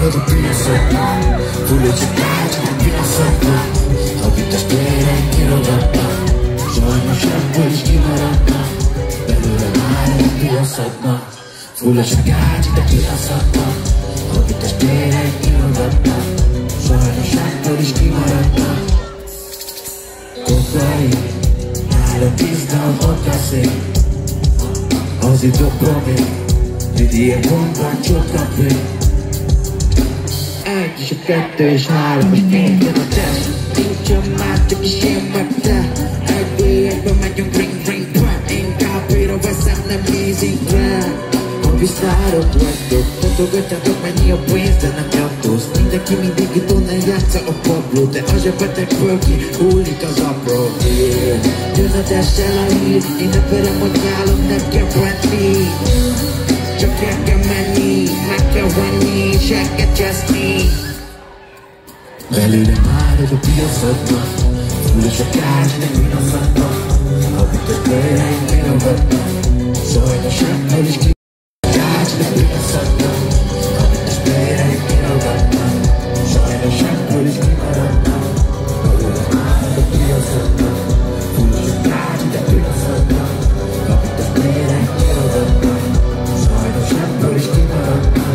hogy a piacokban Full csak ágy a piacokban Havi testvérek kirogatnak Sajnos ebből is kimaradnak Belőle már a piacokban Full csak ágy a piacokban Havi testvérek kirogatnak Sajnos ebből is kimaradnak Kokain, nála tisztán ott a szél Az idokban még Didier Bombán csotka még Egy és a kettő és három és négy jön a test Nincsen már csak is én meg te Egy megyünk ring ring bang Inkább éra veszem nem nézik rá Havi szárok vagytok Mutogatjátok mennyi a pénz de nem jattóz Mindenki mindig itt onnan játsza a Pablo De a zsebetekből ki hullik az apró Jön a tessel a hír Én nem verem, hogy nyálom nem kell venni Csak el kell menni Meg kell venni és el kell cseszni Belőle már egy a piacodban Fullos a kács, de minaszatban Havi testvérek kirogatnak Sajnos ebből is ki Kács, de minaszatban Havi testvérek kirogatnak Sajnos ebből is kimaradnak Belőle már egy a piacodban Fullos a kács, de minaszatban Havi testvérek kirogatnak Sajnos ebből is kimaradnak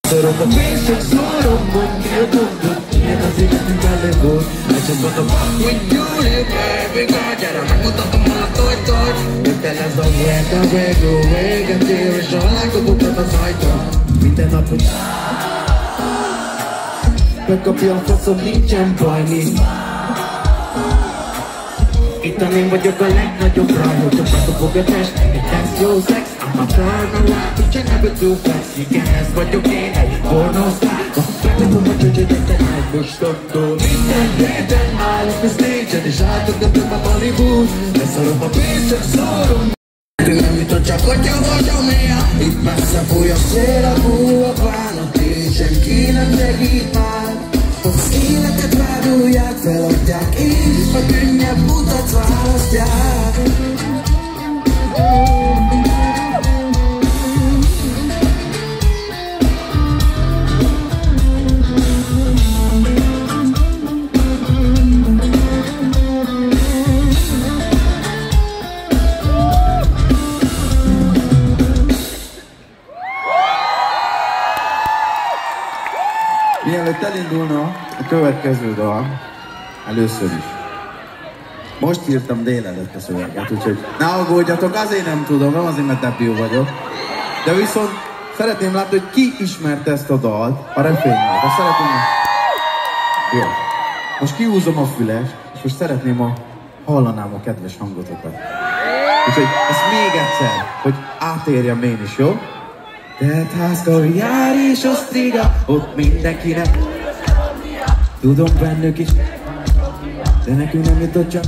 Szorok a pénz, csak szorom, mondj a gondot Ilyen az életünk elégott I just wanna fuck with you, baby girl Gyere, megmutatom a tojtot Jöttel ez a vuelta, végül véget ér És a lángobuknak az ajtó Minden nap, hogy megkapja a faszom, nincsen baj, nincs Itt én vagyok a legnagyobb raj, hogyha megkapok a test Egy tesz jó szex, I'm a porno Nincsen never too flex, igen, ez vagyok én egy pornosztár Megkapom a csöcsödet, de elfostottól Minden héten állok a stage-en És átogatom a Hollywood Leszarom a pénzt, csak szorom Nem jutott csak hogyha vagyom én Itt messze fúj a szél, a hú, a bánat Én senki nem segít már Az életet vádolják, feladják És a könnyebb utat választják Mielőtt elindulna a következő dal, először is. Most írtam délelőtt a szöveget, úgyhogy ne aggódjatok, azért nem tudom, nem azért, mert debil vagyok. De viszont szeretném látni, hogy ki ismert ezt a dalt, a refrénnyel. De szeretném... Jó. Most kihúzom a füles, és most szeretném, hallanám a kedves hangotokat. Úgyhogy ezt még egyszer, hogy átérjem én is, jó? Tetház, kaviár és osztriga, ott mindenkinek. Tudom bennük is, de nekünk nem jutott csak.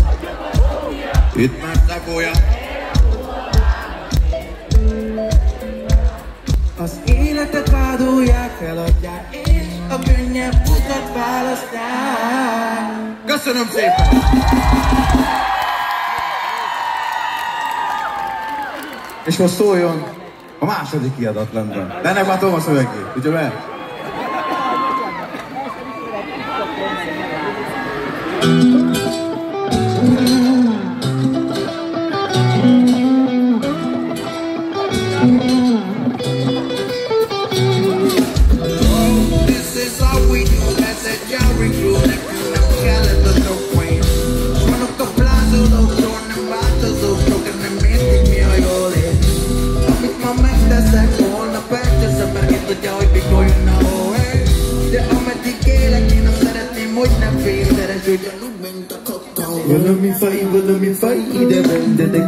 Itt már szakója. Az életet vádolják, feladják, és a könnyebb utat választják. Köszönöm szépen! És most szóljon a második kiadatlanban. De ennek már Thomas szövegét, ugye be? Valami faj ideben, de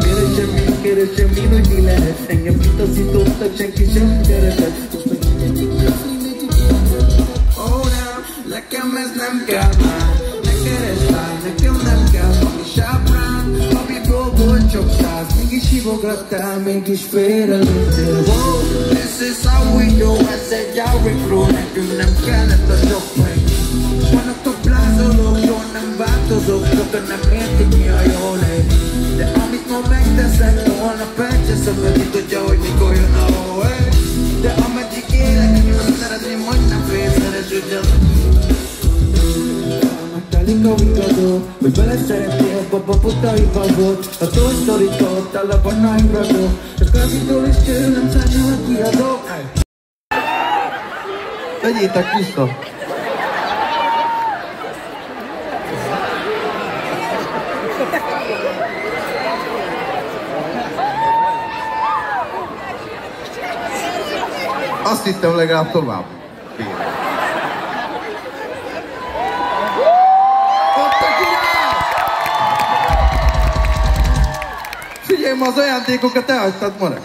keresem én, hogy mi lehet. Engem kitaszítottak, senki sem keresett. Oh, nekem ez nem kell már. Ne keresd rá, nekem nem kell valami sáprán. Amiből volt csak 100, mégis hívom fogadtál, mégis félrelőttél. Wow, this is how we do, ez egy outreach-ról, nekünk nem kellett a sok pénz. Vannak blázolók, jól nem változók, sokan nem értik mi a jól ér. De amit ma megteszek, holnap elcseszem, mert itt tudja, hogy mikor jön a hó. De ameddig élek, nyilván szeretném, hogy nem félszeresődjön. Telik a vigadó, hogy beleszerettél, baba butaiba volt. A Toy Story-tól, tele van a hibradó. Csak azitól is tőlem szárnyal a kiadó. Vegyétek vissza! Azt hittem legalább tovább. Figyelj, ma az ajándékokat elhagytad, Marek.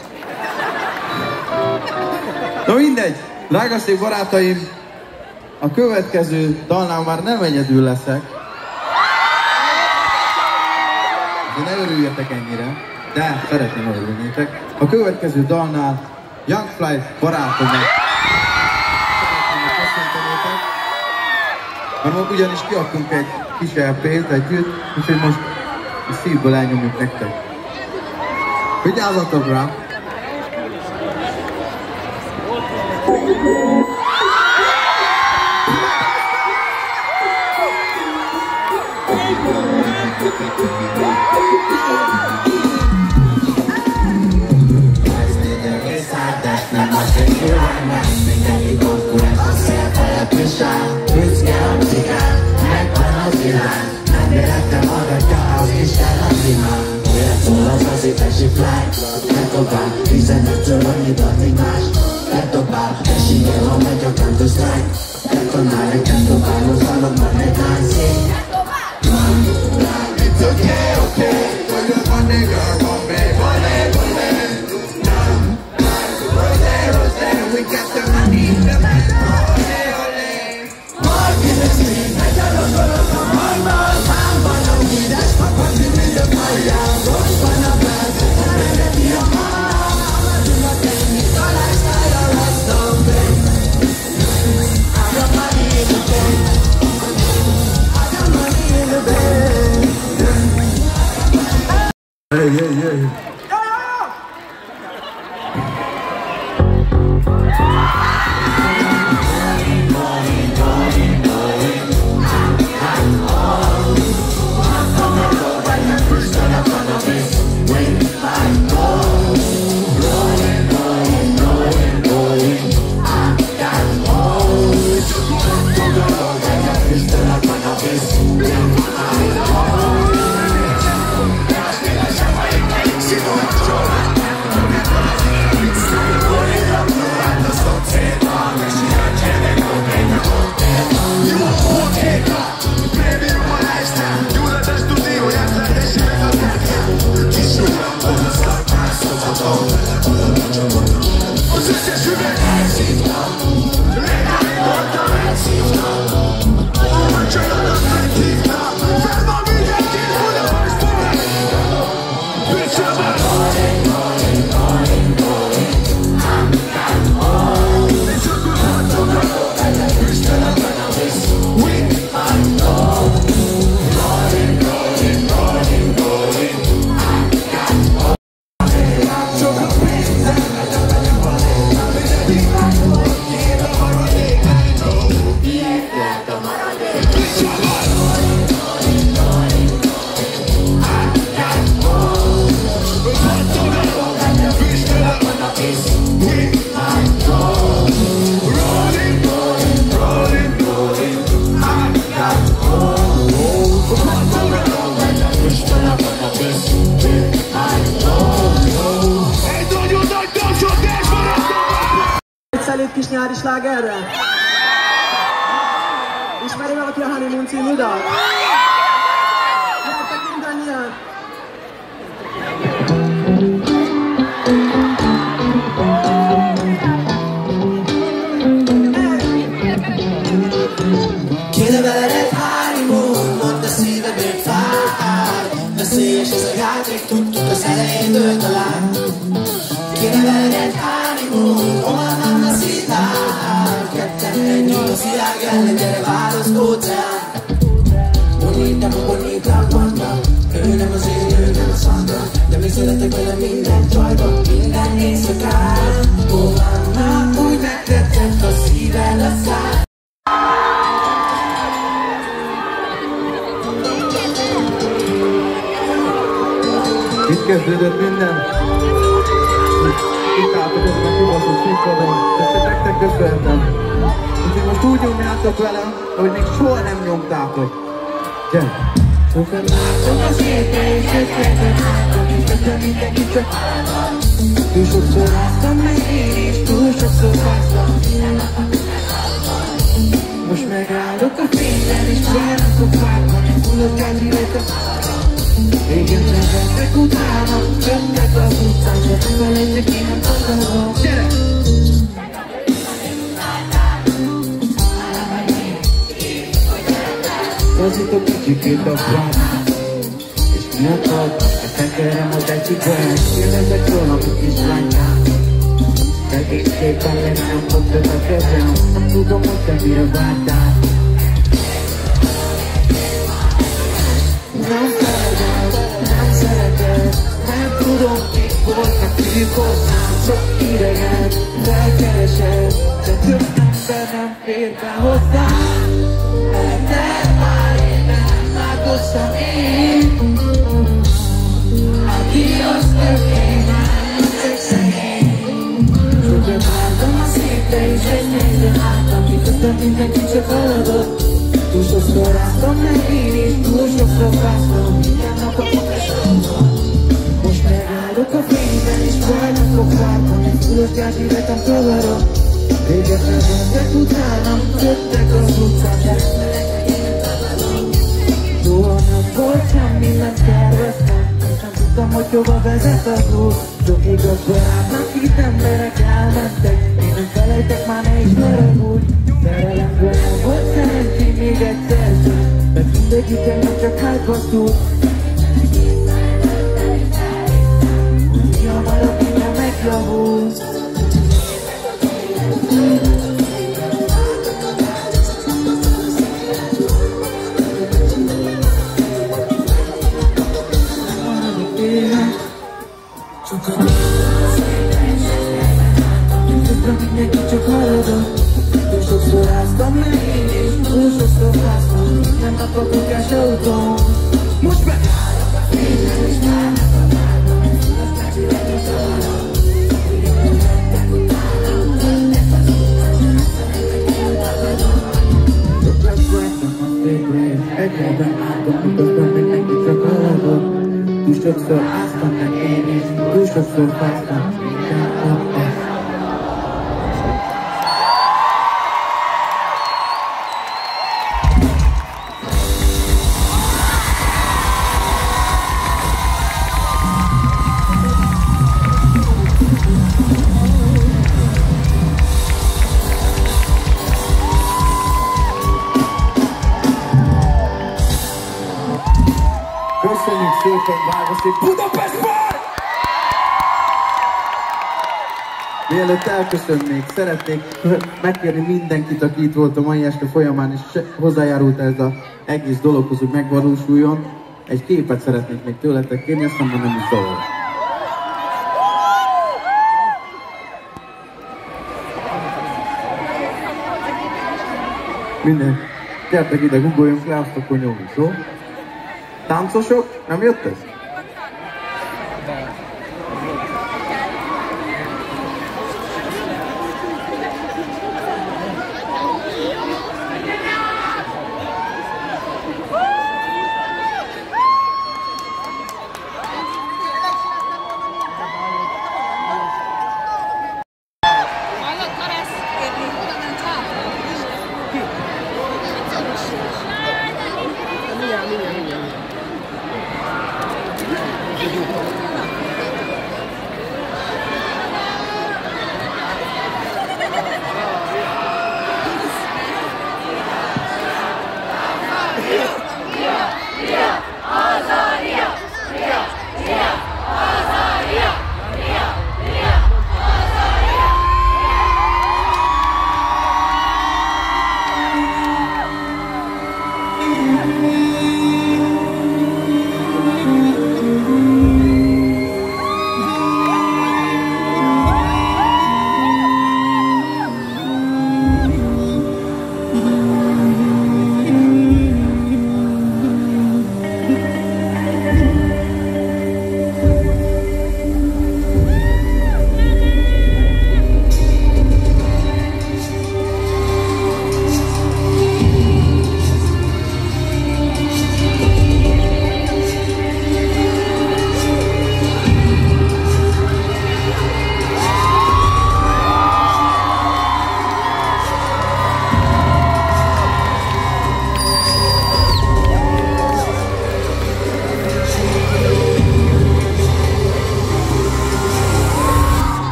Na mindegy, drága szép barátaim, a következő dalnál már nem egyedül leszek. De ne örüljetek ennyire, de szeretném, hogy örülnétek. A következő dalnál Young Fly barátomnak szeretném köszöntenétek. Mert ugyanis kiadtunk egy kis LP-t együtt, úgyhogy most szívből elnyomjuk nektek. Vigyázzatok rá! Kis nyári slágerre? Ismeri valaki a Honeymoon című dalt? Gyertek mindannyian! Kéne veled egy honeymoon, mondd a szíved még fáj. Veszélyes ez a játék, tudtuk az elejétől talán. Kéne veled egy honeymoon, hova mamacita. Ketten menjünk a világ ellen, gyere választó óceán. Bonita, bonita, Wanda. Ő nem az én, ő nem a Sandra. De még szeretek vele minden csajba, minden éjszakán. Oh mama, úgy megtetszett a szíved a szád. Itt kezdődött minden. Itt álltatok meg kibaszott színpadon. Nektek köszönhetem. Úgyhogy most úgy nyomjátok velem, hogy még soha nem nyomtátok. Gyere! Sokan látom az éppen és ötletet látom, és közben mindenki csak állam. Túl sokszor áztam meg én is, túl sokszor fáztam. Most megállok a fényben, és felrakok várban, egy fullos gázi rajta. Régen nevettek utána, jöttek az utcán, de nem felejtek, én nem akarom. Gyere! Hozzítok kicsikét a plánát, és mi akad, a tengerem az egy cipően. Kérdezek róla, a kislányát. Egész szépen le nem fogtad a kezem, nem tudom, hogy te mire vártál. Nem szereted, nem tudom, kik voltak tűnik hozzám. Sok idegen, felkeresed, de több ember nem fér be hozzám. Neked már én nem látoztam én, aki az tökény, nem csak szegény. Sokat vártam a szépre, és egy nézve láttam, miközben mindenki csak haladott. Túl sokszor álltam meg én is, túl sokszor fáztam, minden nap a fogásomban. Most megállok a fényben, és felrakok vártam, egy fullos gáziretem kavarok. Régen nevettek utánam, jöttek az utcán, de soha nem volt semmi, nem terveztem, és nem tudtam, hogy hova vezet az út. Sok igaz barátnak itt emberek elmentek, én nem felejtek, már ne is haragudj. Szerelemből nem volt szerencsém még egyszer sem, mert mindegyiken nem csak hátba tud. Mi hamarabb minden megjavul. Mindenki csak haladott. Túl sokszor áztam meg én és túl sokszor fáztam. Minden nap a kukás autón. Most megállok a fényben és várnak a várban, egy fullos gáziretem kavarok. Régen jöttek utánam, jöttek az utcán, de nem szeretek, én tagadom. Sokat vártam a fényre, egyben álltam, miközben mindenki csak haladott. Túl sokszor áztam meg én és túl sokszor fáztam. Minden nap ezt. Köszönjük szépen, Városi Budapestben! Mielőtt elköszönnék, szeretnék megkérni mindenkit, aki itt volt a mai este folyamán, és hozzájárult ez az egész dologhoz, hogy megvalósuljon. Egy képet szeretnék még tőletek kérni, azt mondom, nem is zavar. Minden, gyertek ide, guggoljunk le, azt akkor nyomjuk, jó? Táncosok? Nem jött ez?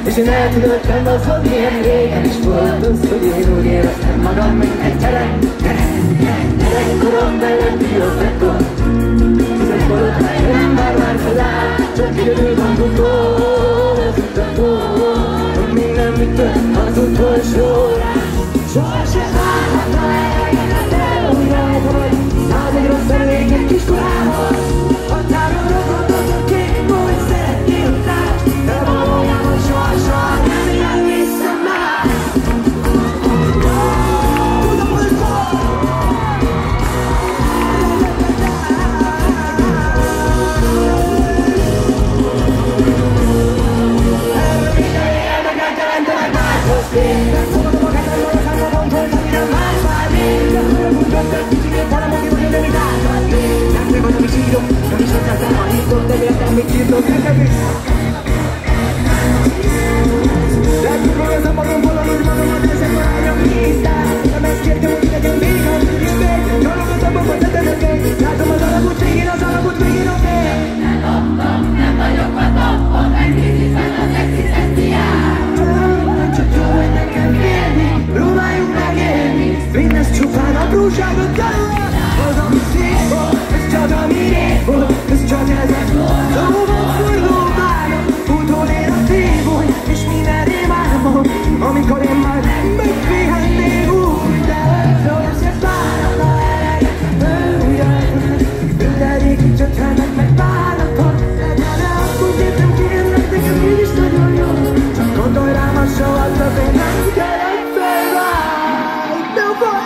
És én eltudottam azon, milyen régen is volt az, hogy én úgy éreztem magam, mint egy gyerek. Gyerekkorom melletti a fekon, hiszen valóban nem már feláll, csak időről van utol, az utatól, hogy még nem ütött az utolsó rá. Sohasem állhatna elegen a te újra vagy, száz egy rossz elég egy kiskorában, határon rokonodott ki, hogy szeretnél utást, de valójában soha nem jön vissza már. Tudom, hogy erről minden élmegyek jelentenek máshoz fél, de fogadom a kedvelőre számba gondolt, amire más vár még, de főleg úgy döntött, kicsikét talán mondjuk, hogy nem is átadni. Nem meg vagy, ami sírok, nem is hozzátszám a hízdok, de értem, mit írtok neked is. De kikorozzam magam valahogy magam, hogy ezek a hányam hisztál. Nem ezt kértem, hogy legyen végem, és még gyalogod a babot, de tenekek. Látom az alapot végén, az alapot végén, oké? Nem dobtam, nem vagyok a toppon, megnézem az egzisztenciát. Csak jó, hogy nekem félni, próbáljunk megélni. Mindez csupán apróságot tanul, az ami szép volt, ez csak ami rég volt, ez csak ezek volt. Szóval fordul várom, utolér a tévony, és minden rémálmom, amikor én már megpihennék úgy, de összes várom a eleget, újra, minden régi csöcsenek meg váratom, legyen el, hogy értem kérlek, nekem így is nagyon jó, csak gondolj rám, a soha többé nem kellett felvágy, no boy!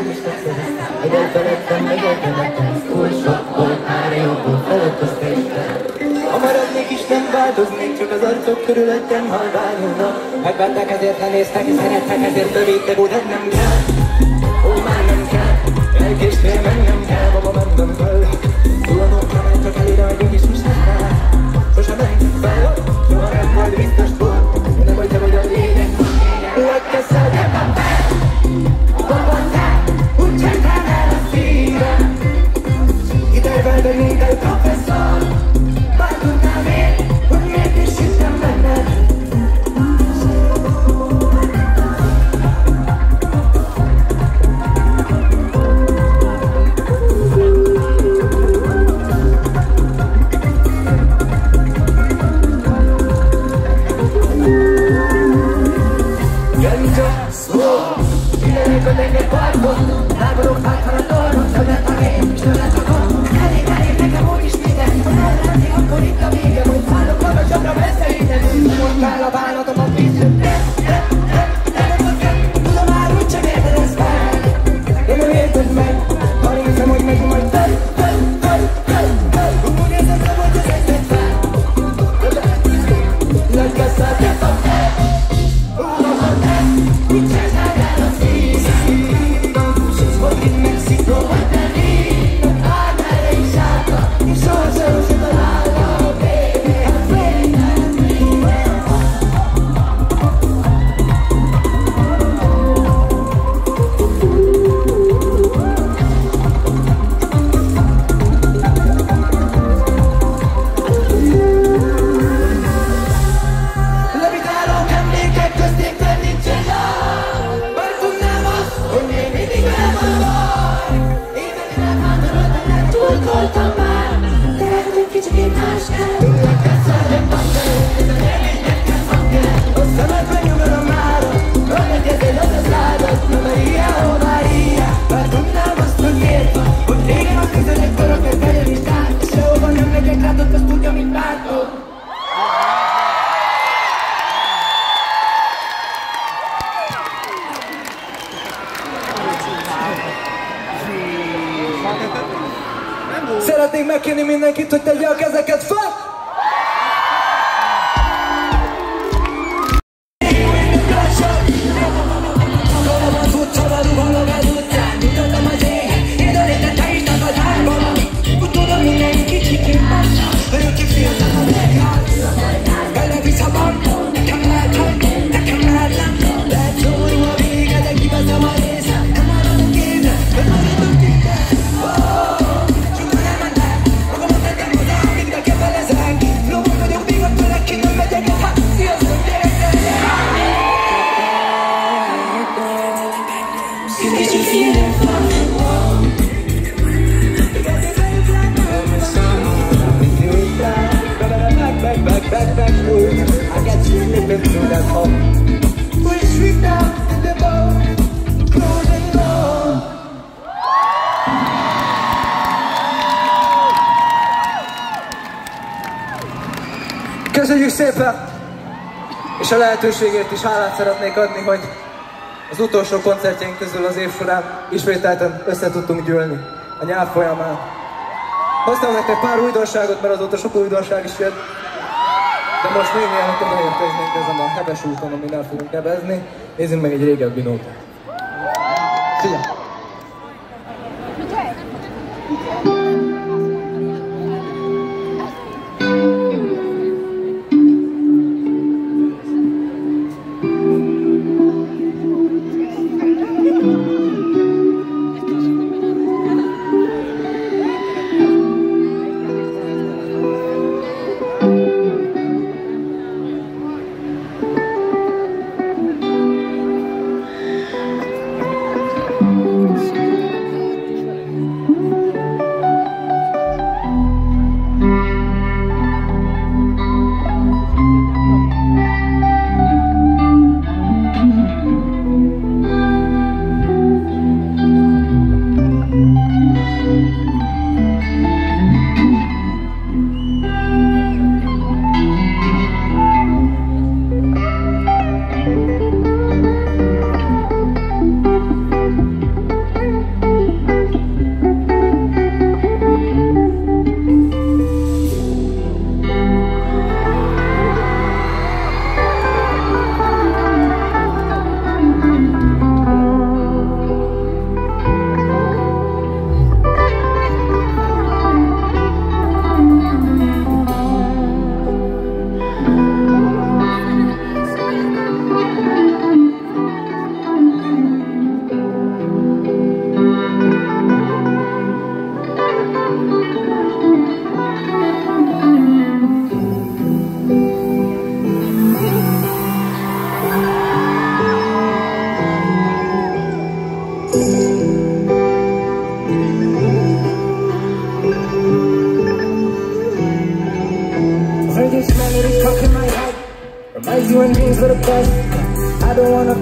rám is tetszett. Hogy elfeledtem, meg elfeledtem, túl sok volt már jóból felett az testem. Ha maradnék is nem változnék, csak az arcok körülöttem halványulnak. Megvettek ezért, ha néztek, szerettek ezért tövítek, úgy nem kell. Ó, már nem kell, elkéstél, mennem kell, baba mennem kell. Tulanom kell, mert csak elére megyünk és most nem kell. Sosem menjünk fel, soha nem volt biztos volt, de vagy te vagy a lényeg. Legközelebb a fel, bombonzál, úgy csendben el a szívem. Itervelve minden professzor, már tudnám én, hogy miért is hittem benned. Mindenek parkon, lábadok párthan a tornon, többet a rém, és többet a gond. Elég nekem úgyis minden, hogy ellenni, akkor itt a vége, hogy szállok magasabbra messze innen. Most kell a bánatom a vízön, tudom már úgy sem érted ezt meg. De nem érted meg, ha nézem, hogy megy majd fel. Úgy érzem, hogy az egyszer fel. Legközelebb a fel, úgy csinálj el a szívem. Hogy in Mexico, vagy Berlin, Ármára is állta, és soha se találta, baby, a fényen. Levitálók emlékek köztékben nincsen nap, bár tudnám azt, hogy még mindig velem van a baj. Éppen nem vándoroltam, de nem túltoltam már, de lehet, hogy kicsit más kell. Legközelebb van fel, ez a reményekkel van kell. A szemedben nyugodom mára, hogy ezzel az az áldott. Na Maria, oh Maria, bár tudnám azt, hogy miért van, hogy régen a közelek töröknek bejön is tár, és sehova nem megyek, látod, azt tudja, mint bártól. Szeretnék megkérni mindenkit, hogy tegye a kezeket fel! Köszönjük szépen! És a lehetőségért is hálát szeretnék adni, hogy az utolsó koncertjeink közül az év során ismételten össze tudtunk gyűlni a nyáv folyamán. Hoztam nektek pár újdonságot, mert azóta sok újdonság is jött. De most még mielőtt odaérkeznénk ezen a heves úton, amin el fogunk nevezni, nézzünk meg egy régebbi nótát. Figyelj!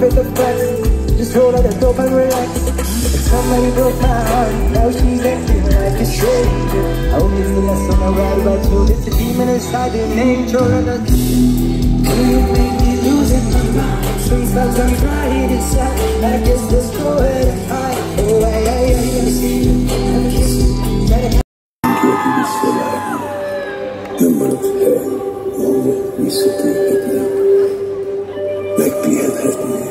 face the facts. Just roll out the dope and relax. If somebody broke my heart, now she's acting like a stranger. I only feel less on the right about you. It's a demon inside an angel. Will you make me losing my mind? Sometimes I'm crying inside. I guess let's go ahead and hide. Oh, I see you. I'm kissing. Nem maradt hely, ahol visszatérhetnék, megpihenhetnék.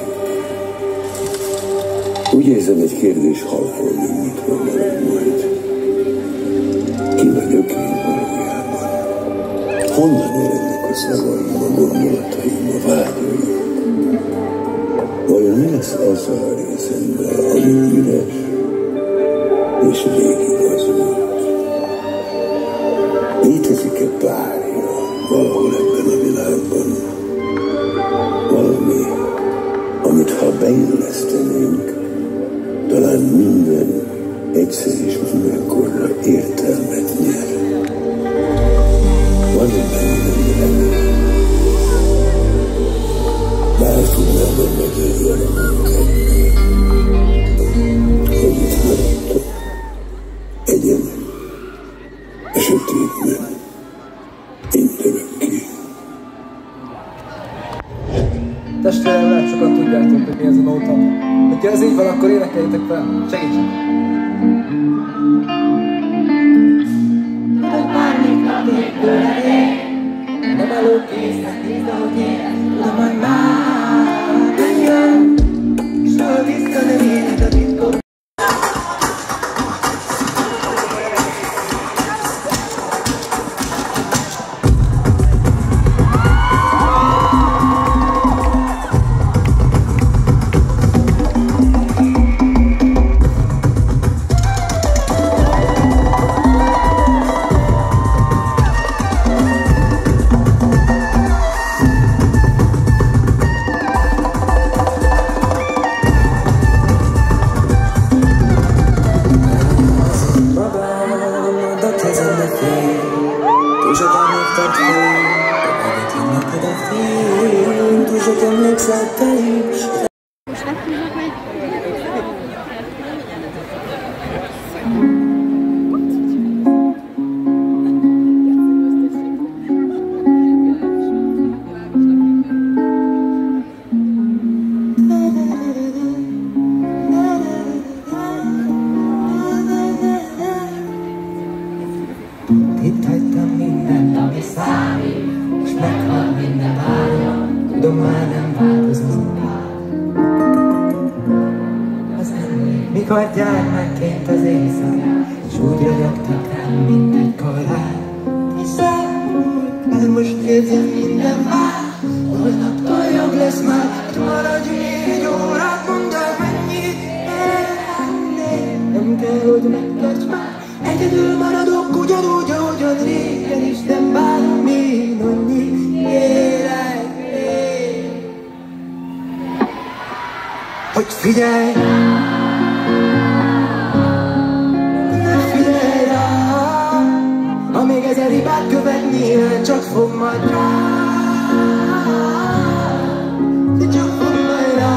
Úgy érzem, egy kérdés halálra jön, mitől marad majd. Ki vagyok én valójában? Honnan erednek a szavaim, a gondolataim, a vágyaim? Vajon mi lesz azzal a részemben, ami üres és végig az volt? Létezik-e bárja valahol ebben a világban? Valami, amit ha beillesztenénk, talán minden egyszer és mindenkorra értelmet nyer. Van-e bennem remény? Bár tudnám megmegyelni a munkámmal, hogy itt maradtam, egyenem, a sötétben, mindörökké. Testvérem, lehet sokan tudjátok, hogy mi ez a nóta. Ha ez így van, akkor énekeljétek fel. Segítsenek! Tudod, bármit kapnék tőled én. Nem állok késznek, nézd, ahogy élek. Tudom, hogy már megjön. Soha vissza nem élet a titkot. Itt hagytam mindent, ami számít, és meghal minden vágyam. Tudom, már nem változom. Az emlék, mikor gyermekként az éjszakán, és úgy ragyogtak rám, mint egy korán. Hiszen most érzem minden már, holnaptól jobb lesz már. Maradj 4 órát, mondd el, mennyit élhetnél. Nem kell, hogy megtarts már. Egyedül maradok ugyanúgy, ahogyan régen is, de bármi annyi élek én. Hogy figyelj! Ne figyelj rá! Amíg 1000 hibát követnél, csak fog majd rá. Csak fog majd rá.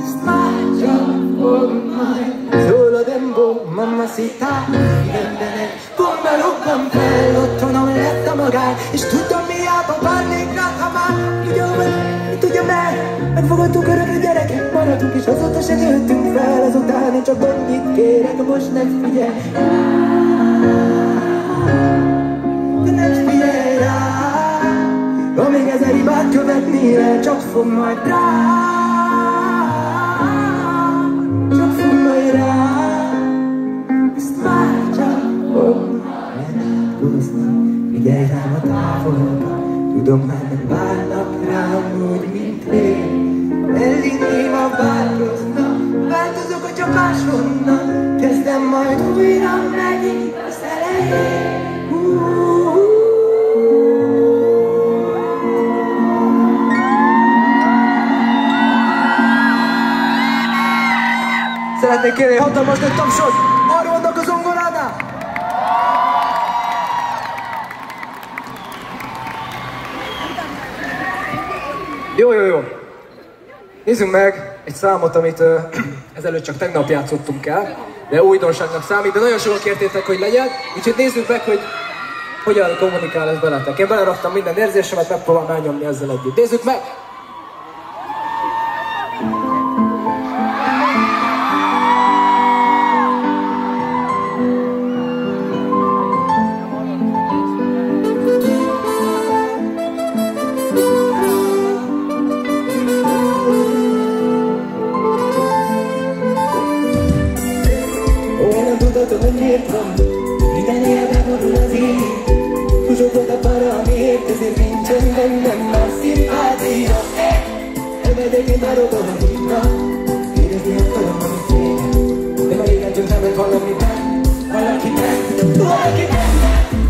Ezt már csak fog majd. Solo dembo, mamacita, mindenek bomba robban fel, otthonom lett a magány, és tudom miába várnék rád, ha már tudja meg, megfogadtuk örökre gyerekek, maradtunk, és azóta se nőttünk fel, azután én csak annyit kérek, most ne figyelj rá, de ne figyelj rá, amíg 1000 hibát követnél, csak fog majd rá. Figyelj rám a távolba, tudom, már nem várnak rám úgy, mint én. Elhinném, ha változnak, változok, hogy csak máshonnan kezdem majd újra megint az elején. Szeretnék kérni hatalmas nagy tapsot, arra vannak a zongoránál! Jó. Nézzünk meg egy számot, amit ezelőtt csak tegnap játszottunk el, de újdonságnak számít, de nagyon sokan kértétek, hogy legyen, úgyhogy nézzük meg, hogy hogyan kommunikál ez veletek. Én beleraktam minden érzésemet, megpróbálom elnyomni ezzel együtt. Nézzük meg! Minden élve borul az ég, húzsogod a para, amiért ezért nincsen bennem már szimpátia. Elmedek, barogom a hívna, érezni akarom, amit fél. De ma régen tűntem valamiben, valakiben.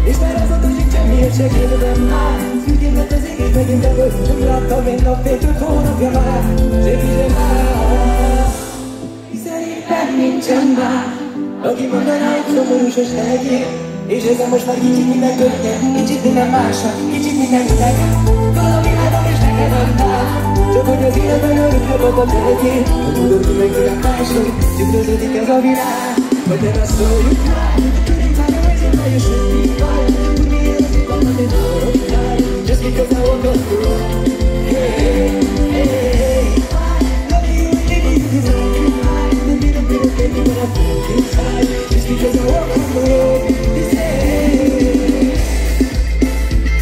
És már azóta sincsen miért se kérdezem már. Szűkén lett az égét, megint bevölt, nem láttam én napfényt 5 hónapja már. Segítsen már, hiszen éppen nincsen már. Aki mondaná, hogy szomorú sose legyél, és ezzel most már kicsit minden könnyed, kicsit minden másabb, kicsit minden idegen. Tudom, imádom és neked adnám, csak hogy az életben örökködöm legyél. Ha tudod, hogy megülök mások, tükröződik ez a világ, vagy nem azt szóljuk már. Könyvtára ezért nagyon semmi baj, hogy milyen az itt van, hogy dolgok már, just because I walk up the road. Hey, hey, hey, love you, leave you, design you high, then be the baby when I feel inside, just because I walk up the road. This hey,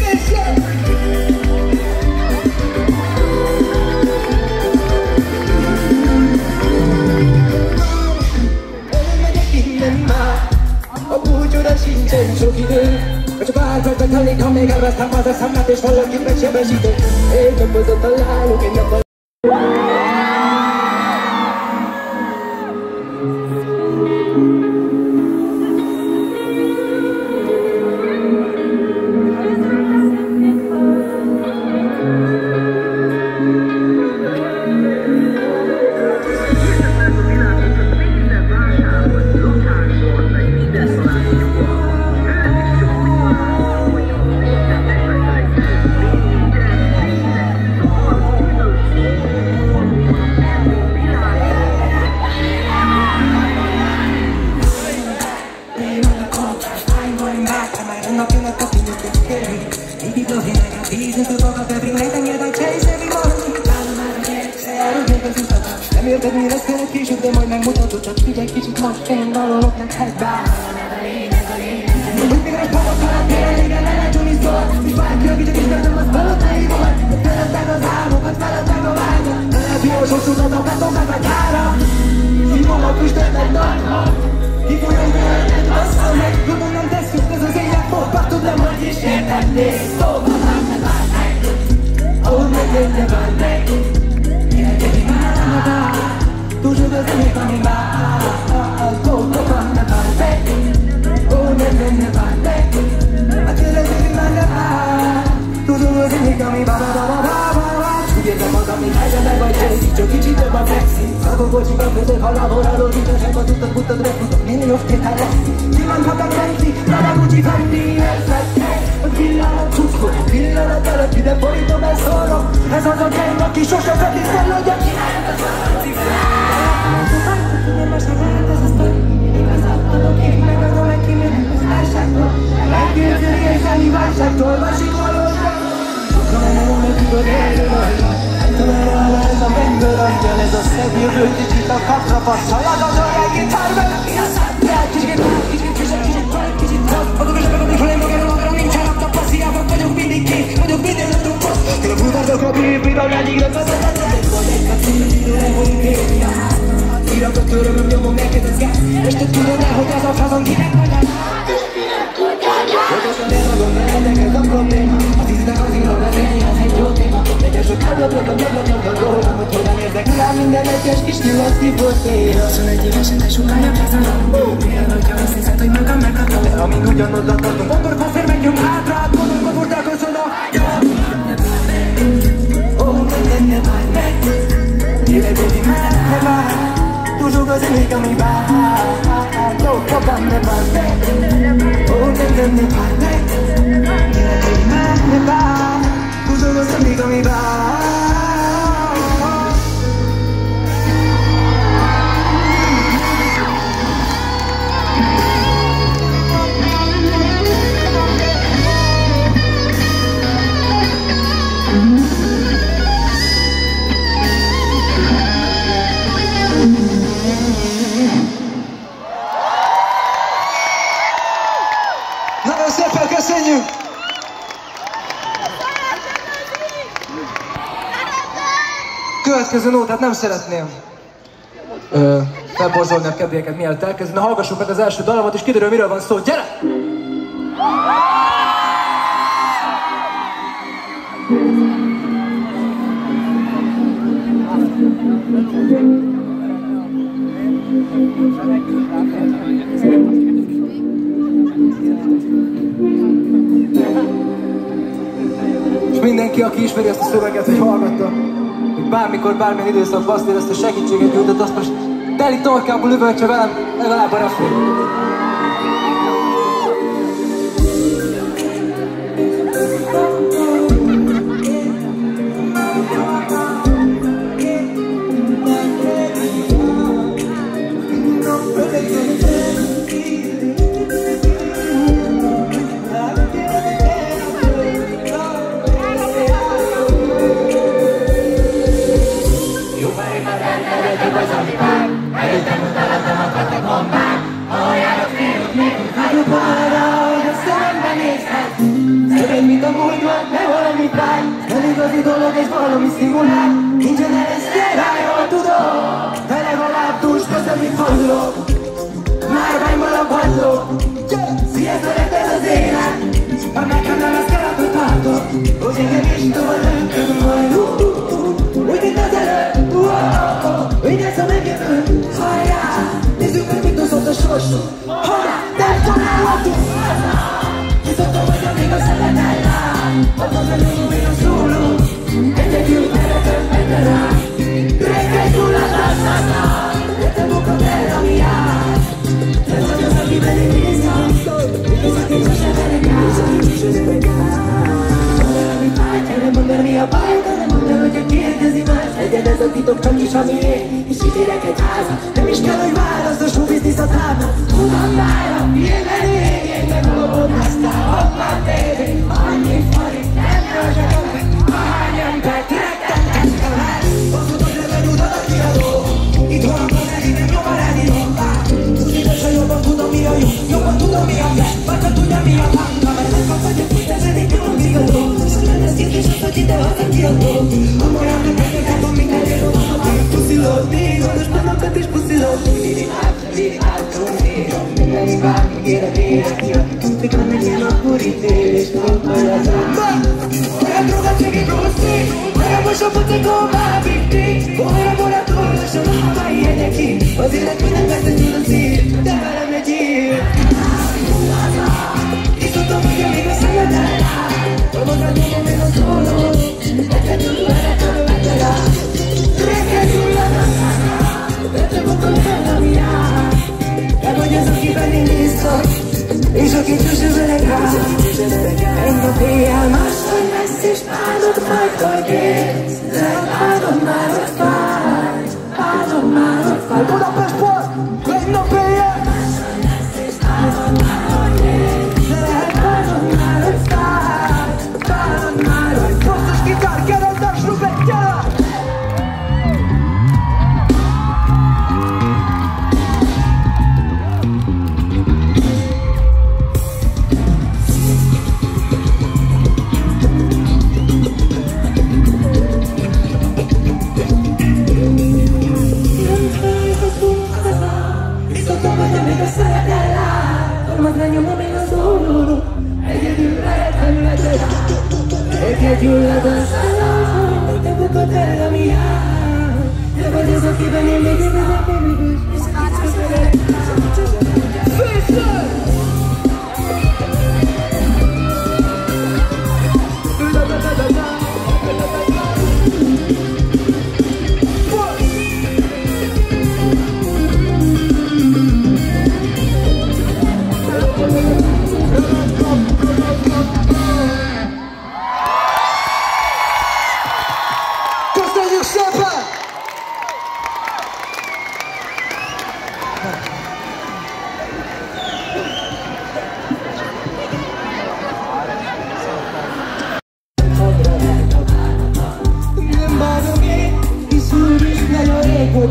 let's go. Elmegyek innen már, a búcsúra sincsen sok idő. Csak pár percet telik, ha még elvesztem az eszemet, és valakit megsebesítek. Egy napozat találok, egy napot. Nem érted, mire szeret később, de majd megmutatod, csak figyelj kicsit, most én dalolok neked bár. Úgy még egy palottál, tényleg igen, lehetőni szól, és bárki, aki csak ismertem, az palottai volt. Feled meg az álmokat, feled meg a vágyat, lehet jó sorsúdat a beton meg a gyára. Hívom a füstötnek nagynak, hívója műveltet, basszal meg, tudom nem tesszük, ez az éjjel fogva, tudom, hogy is értetnél. Szóval már ne várj meg, ahol meg ne várj meg. Toujours az éjjel, ami már, fogva, ne várj meg. Oh, ne várj meg, a tényleg már ne várj. Toujours az éjjel, ami úgy érzem magam, mint helyzetben vagy Jay-Z, csak kicsit több a flexi. Szakogolcsikat között, ha laboráló biztonságban tudtad, futad, refutod, milliós tétel lesz. Kimondhatok Benzi, Prada, Gucci, Fendi, érzed, hogy pillanat csúszkod, pillanat előtt ide borítom, ezt szólom. Ez az a gyeng, aki sose feliszel, hogy a királyt az valami fel. Nem más nem lehet ez a sztori, igazán adok én, megadom egy kimének az válságtól. Megkérdezi és ennyi válságtól, másik valóság. Sokan nem tudod élni, talán ez a mennyből angyal, ez a szebb jövő, kicsit a kapra passzal, az olyan gitárban. Mi a szálltál, kicsit pár, kicsit rossz, adok és megadom, ha nem magára magarom, nincsen rakta passzijában, vagyok mindig kész, vagyok minden adok passz. Tőle futártok a bírpidal, egyik lesz az eredet, vagy egy kapcsoló, időre vagyunk élni a ház. Íratok törömöm, nyomom neked az gáz, és te tudod el, hogy az a fazon kinek vagy át. Pontosan elmagom vele, neked a probléma, az íznek az írom vezényi, az egy jó téma. Egyes sok adott, rólam, hogy hogyan érdekül rá minden egyes kis nyugodti portéra. 21 évesen te sokája kezelem, milyen hogyha azt hiszed, hogy magam megkapom. De amint ugyanoda tartunk, akkor faszér megyünk hátra, gondolkod fordálkozol a jobb. Ó, ne várj meg, élet baby, ne várj, toujours az élék, ami vár. Ó, fogam, ne várj meg, ó, ne várj meg, élet baby, ne várj. Toujours az élék, ami vár. következő nótát nem szeretném felborzolni a kedélyeket, mielőtt elkezdeni. Hallgassuk meg az első dalamat, és kiderül, miről van szó. Gyere! És mindenki, aki ismeri ezt a szöveget, hogy hallgatta, hogy bármikor, bármilyen időszakban azt érezte, segítséget nyújtott, azt most teli torkából üvöltse velem legalább a refrén. Mint a múltban, de valami fáj. Nem igazi dolog, és valami szimulál. Nincsen eresztére, jól tudom. De legalább túls közben, mint fordulok. Márványban a padló. Szíjesz öreg az élet. Ha megkapnám, azt kell, hogy tartok. Hogy engem is tovább lőttem majd. Úgy, mint az előtt. Úgy lesz a megjövő. Hajrá! Nézzük meg, mit hozott a sorsunk. Hajrá! De találhatunk! Viszontom, hogy amíg a szemed ellám. Abban a nyomban a szóló. Egyedül veretem benne rám. Reggel gyulladásnál. Lettem okot el, ami jár. Te vagy az, akiben én néztem. És aki sose verek át. Valami fáj, erre mondd el, mi a baj. De nem mondd el, hogy a kérdezi más. Legyen ez a titok, csak is ami én. És ígérek egy házat. Nem is kell, hogy választ a showbiznisz a táblat. Tudom nálam, milyen elég. Nem lobodáztál, hoppá tévé. Annyi forint, nem rázsakam. Ahány embert rettentettem el. Azt mondod, hogy lebenyújtad a kiadó. Itt van a közeli, nem nyom a rádió. Tudni, de jobban tudom, mi a jó. Jobban tudom, mi a fest. Vagy ha tudja, mi a banka. Mert nem kaphatjuk, hogy te zenék, nyomon kiadó. Szóval ez két és azt, hogy ide az a kiadó. Amolyan nem megnyugálom, minden élőban. Puszilódni, gondos banokat is puszilódni. Mindenki bármi érek jön. Mikor megyen a purítél és mondtad az ám. Olyan drogat segít rossz, olyan mosabot egy tovább vitték. Olyan moratóriusan a havai jegyeki. Az élet minden veszett tud a szív, de velem legyél. Iszottam, hogy amíg a szemed ellám. Magad nyomom én a szóló. Egyedül veretem benne rá. Reggel gyullad a szállám. Vettem okon fel, ami jár. Te vagy az, akiben én néztem. És aki sose verek rá. Egy nap éjjel máshogy lesz, és bánod majd, hogy élsz. De bánod már, hogy fáj. Bánod már, hogy fáj. Budapest volt! Egy nap éjjel! Máshogy lesz, és bánod már, hogy élsz. De bánod már, hogy fáj. Bánod már, hogy fáj. Basszus gitár, keretes, Rubek, gyere! Gyullad a szállal, te bukod el, ami jár. Te vagy az, akiben én még igazán bűnös, és csak verek. Főször!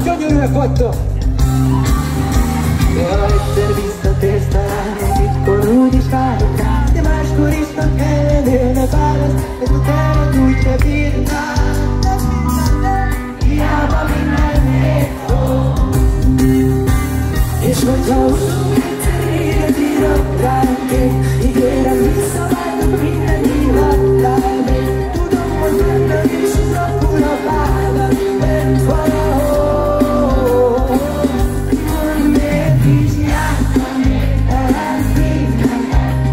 Gyönyörűek vagytok! De ha egyszer visszatérsz talán, egykor úgy is várok rá. De máskor is csak ellenőr ne válasz, ezt utána úgy se bírnál. Hiába Hiába mindenért és hogyha egyszer éget írok ránk én, ígérem visszaváltok minden hívattál még. Tudom, hogy benned is urapul a vádat, bent valahol. Miért is jártam, elhívtam,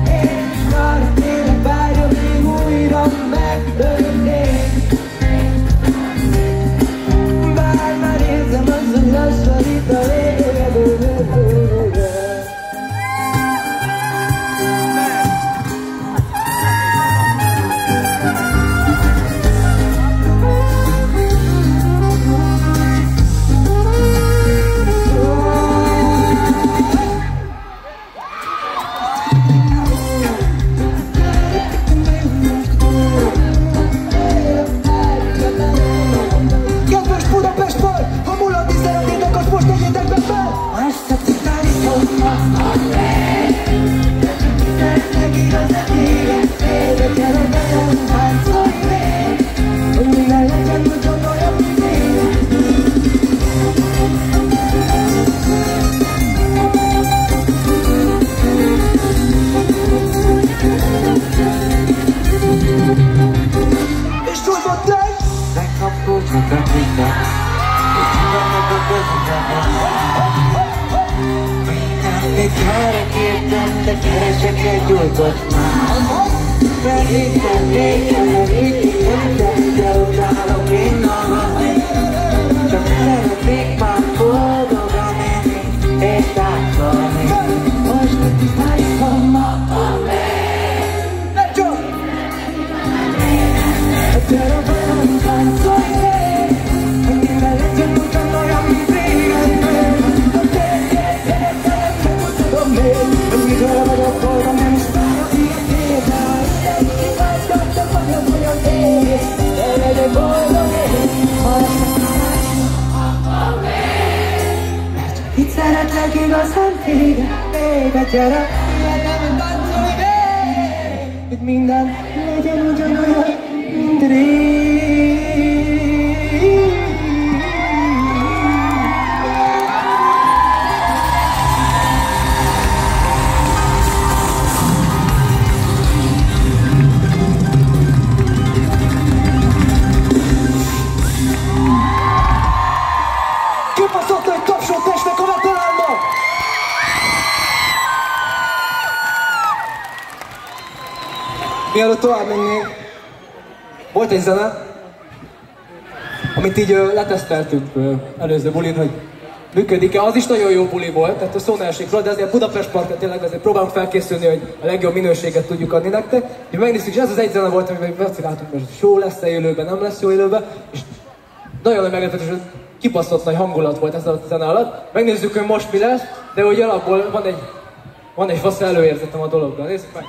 én már tényleg vágyom még újra megtörtént. Bár már érzem azt, hogy lassan itt a véged. Szeretlek igazán téged, téged gyere, legyen táncolj még, hogy minden legyen ugyanolyan, mint rég. Kipaszott egy tapsot testnek a veteránnak! Mielőtt tovább mennénk, volt egy zene, amit így leteszteltük előző bulin, hogy működik-e. Az is nagyon jó buli volt, tehát a szó ne esik róla, de azért Budapest Parkra tényleg azért próbálunk felkészülni, hogy a legjobb minőséget tudjuk adni nektek. Úgyhogy megnézzük, és ez az egy zene volt, amiben vaciláltunk, hogy jó lesz-e élőben, nem lesz jó élőben, és nagyon nagy meglepetés, hogy kibaszott nagy hangulat volt ez a zene alatt. Megnézzük, hogy most mi lesz, de hogy alapból van egy fasz előérzetem a dologra. Nézzük meg!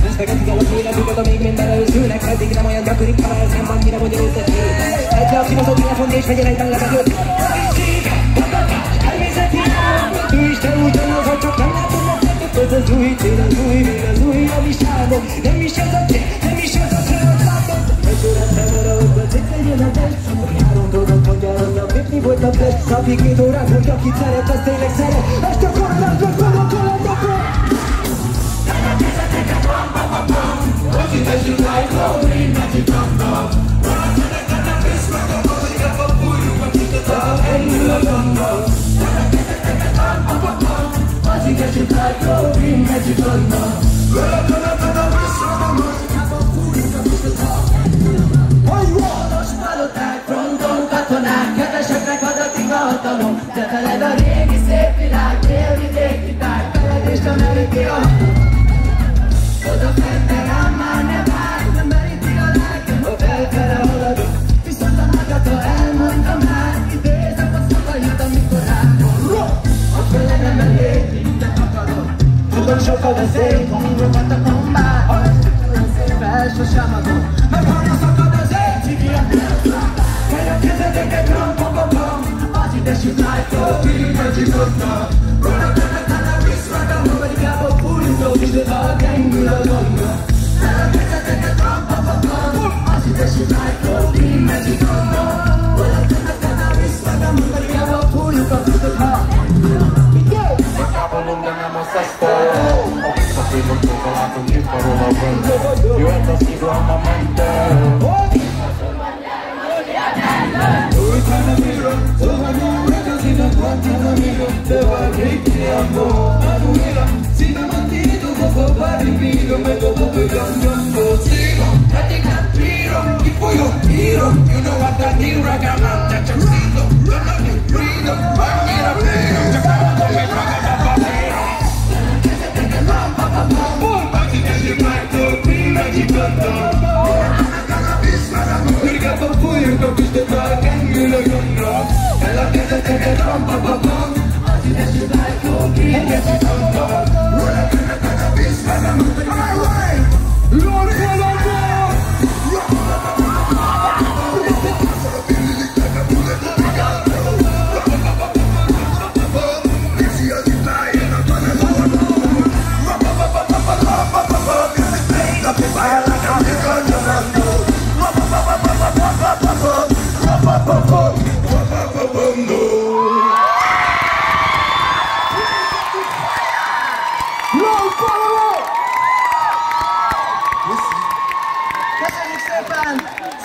Vesztegetik el az életüket, amíg minden előzőnek, eddig nem olyan gyakori, ha ez nem annyira bonyolult egy hét. Egy a kibaszott telefon és vegyen egyben levegőt. Természeti állam, ő is te úgy gondolod, csak nem látod meg, ez az új cél, az új vér, az új hamis álmom. Nem is ez a cél, nem is ez a cél, hogy látod. Egy órát szemre ott a cég legyen a test. Három dolgot mondja, hogy a képni volt a test. Napi 2 órát, hogy akit szeret, az tényleg szeret. Ezt a korlát, hogy van a kalandokon. As you like, oh, we make it come down. Katonák, keveseknek adatik a hatalom. De feled a régi szép világ, délvidéki táj, feled és a meríti a oda fente rám már ne várj, nem meríti a lelkem, ha felfele haladok. Viszont a magata elmondta már, idézem a szavait, amikor rámol. A fele nem elég, mindent akarok. Tudom sokat a szép, hangokat a kombát. Olyan szép fel, sosem adom. Meg hanna szakad az egy cigi a tőle. Kell a kezedeket rompa. tessék lájtól, kirimegyik otta. Róla tenne visszaga, Amerikába fújtó, és de a gyengül a gomba. Elkezdeteket rampapapam, azt tessék lájtól, kirimegyik otta. Róla tenne visszaga, Amerikába fújtó, és de a nem a szeszte, a visszatérok látom nyilvánról a vönt. Jöhet a szívem a mente.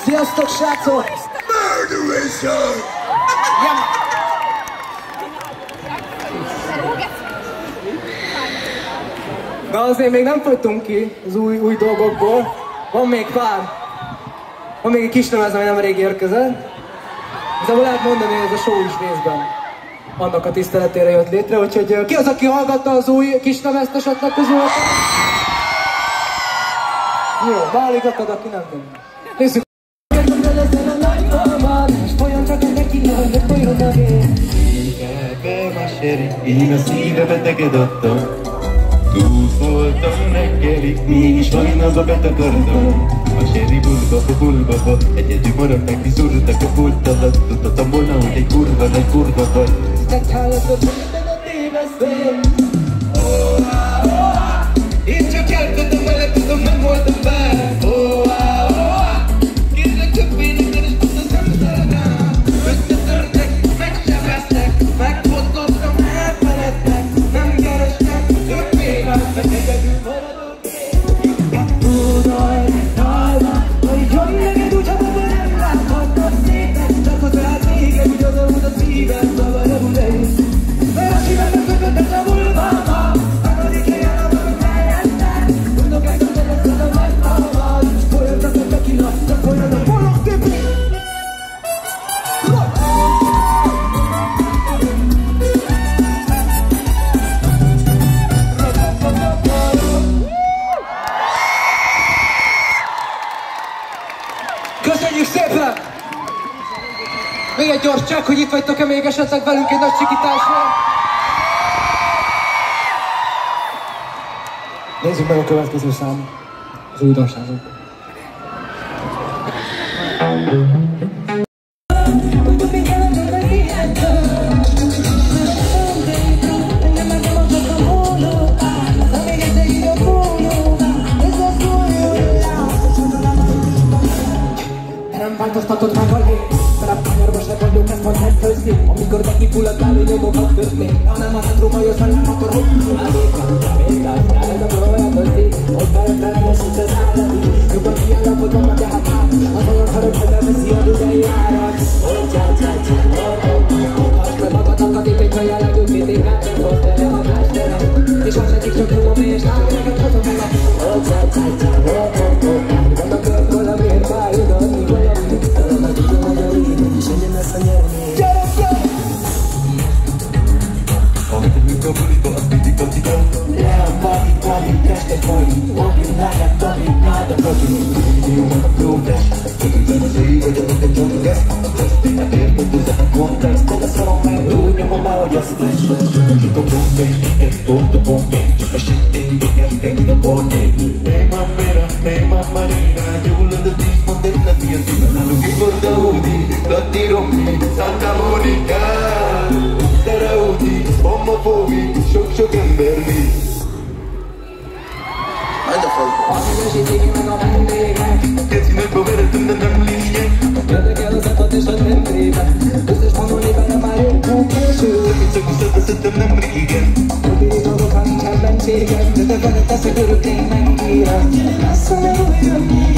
Sziasztok, srácok! De azért még nem fogytunk ki az új dolgokból. Van még pár. Van még egy kis lemez, ami nem rég érkezett. De lehet mondani, hogy ez a show is részben annak a tiszteletére jött létre, úgyhogy ki az, aki hallgatta az új kis lemezt esetleg közülöttem? Jó, válogatod, aki nem tudom. Nézzük! Én a szívebe teged adtam. Túsz voltam, megkerik, mégis hajnalba betakartam. A seri bulba, egyedül maradtak, kizurtak a pult alatt. Tudhatom volna, hogy egy kurva vagy. Meghállatott, hogy a tévesztél. Én csak elkötöm vele, tudom, nem voltam bár. Kérlek többének, de is tudod, nem szeretem. Összetörtek, megsebeztek, megfosztottam, elfeledtek. Nem kerestek, többé váltak, egyedül maradok én. Tudod, hogy jön neked úgy, ha nem láthatnak szépen. Csak az rád még egy odaút a szívem, szabad elulej. Mert a szívemben kötötted a vulvába. Akadik helyen a dolog helyettek. Mondok el, hogy leszed a meghalvad. S folyamtak a tequila, csak olyan a bolog tipi. Köszönjük szépen! Még egy gyors csak, hogy itt vagytok-e még esetleg velünk egy nagy sikításra? Nézzük meg a következő szám, az újdonságok. Nem változtatod meg a lét, mert a pányárba se vagyok, ezt majd megfőzni. Amikor bekipullad álló nyomokat kötni, hanem a centrum jössz velem, akkor hoppul a léka. Vétász, ez a próbálkozni, ott feltelen lesz itt az állati. Nyugodt kiállapodom, a gyárt át, az olyan harag, hogy elveszi a düzei árat. Hogy azt meg magadnak a képét, hogy a legjobb át, mert hozd el a mástere. És az egyik csak nyomom, és lábéneket hozom el. Van a kört valamiért fájod adni valamit. Talán meg tudom, hogy a végén is egyen lesz a nyerni. Gyerek, gyerek! a buliba, azt mindig patika. Le a party, testet vagy, walking like a topic, not a project. Jó van a progress, tudod az ég, hogy a neked csak kezd. Just tényleg érted, tüzet a kontext, de a szarom meg úgy nyomom be, hogy a splash. Csak a bombay, igen, pont a bombay, csak a shitting, igen, take a bombay. Hey mamma Rina, gyullad a tíz, mondd el neki a szíven. Looking for the hoodie, Latti Romney, Santa Monica. Terauti, homofóbi, sok-sok ember mi. Hagyd a fel! Adjasítik meg a vendégek. Kecinek a veretem, de nem lényeg. Jöttek el az epat és a vendégek. Összes mondani benne már jó késő. Csak visszateszedtem nem régen. Többi dolgok, ha nincsen mentségek. De te veled teszek örökké megíra. Lesz a nem újra még.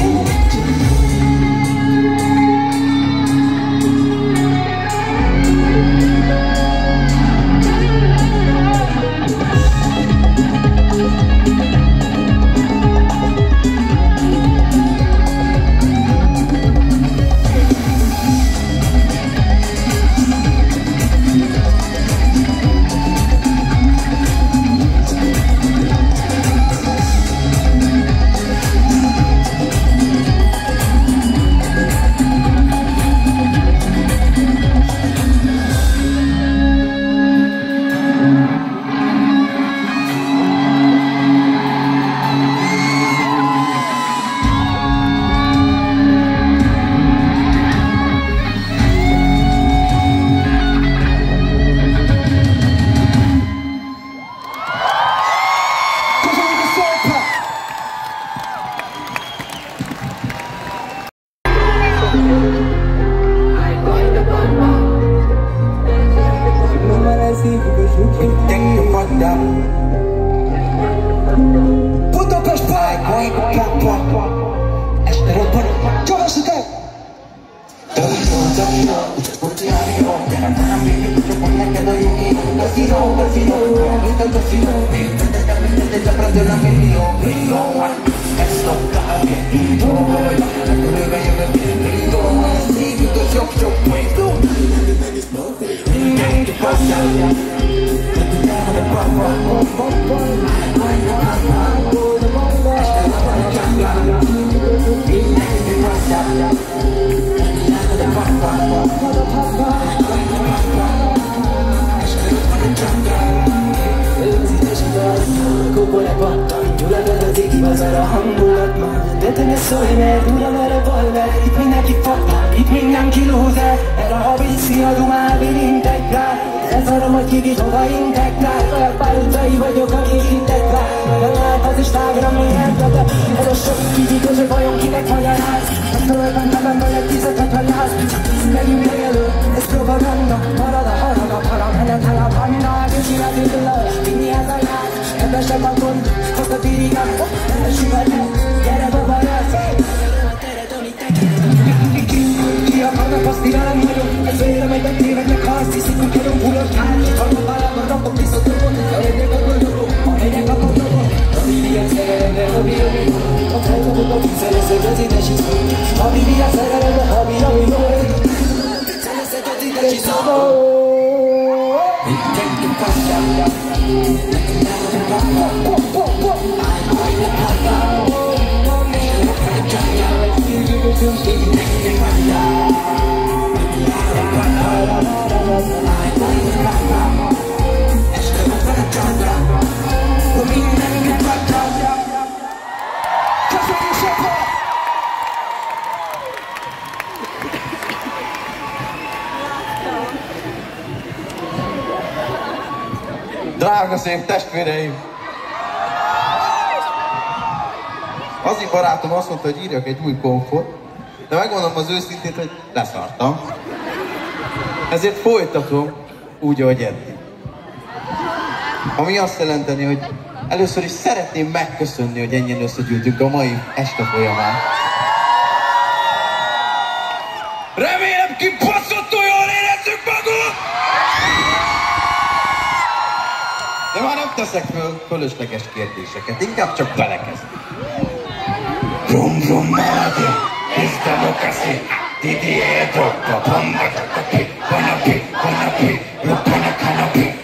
Budapest Pike! Este robban, csavasítek! Szólj, mert uram, erre valver, itt mindenki fakta, itt mindenki lúzer. Erre a vízi a dumál, integrál. Ez arra, hogy ki hova integrál. Olyan pár utcai vagyok, akik integrál. Olyan lehet az Instagram, ilyen plata. Ez a sok kicsit, hogy vajon kinek magyaráz. A földben nevemből egy tizeket hagyáz. Megyünk meg elő, ez propaganda. Marad a harag, a harag, menet el a banda. Kicsinek üdülő, vinni ez a jász. Ebben sem a gond, azt a dirigám. Ez süvetnek, gyere baba, lesz. Ki akarnak, azt irányom vagyok. Ez vélem egyben tévednek, ha azt hiszik, hogy kerünk hullott kár. Vannak vállalban, rakok visszatokon. A legyek a gondokon, a legyek a gondokon. A Bibliát szerelembe, a Bibliát. A felkapok a szerezők az idesi szó. A Bibliát szerelembe, a Bibliát. Szerezők az idesi szó. Mindenki passzál. Drága szép testvéreim! Az egy barátom azt mondta, hogy írjak egy új konfot, de megmondom az őszintét, hogy leszartam. Ezért folytatom úgy, ahogy eddig. Ami azt jelenteni, hogy először is szeretném megköszönni, hogy ennyien összegyűltünk a mai este folyamán. Remélem kibaszottul jól érezzük magunk! De már nem teszek föl fölösleges kérdéseket, inkább csak belekezdek. Brum brum mágia, tisztelok a szép, Didier Drogba, bomba, kanapi, kanapi, kanapi, roppana kanapi.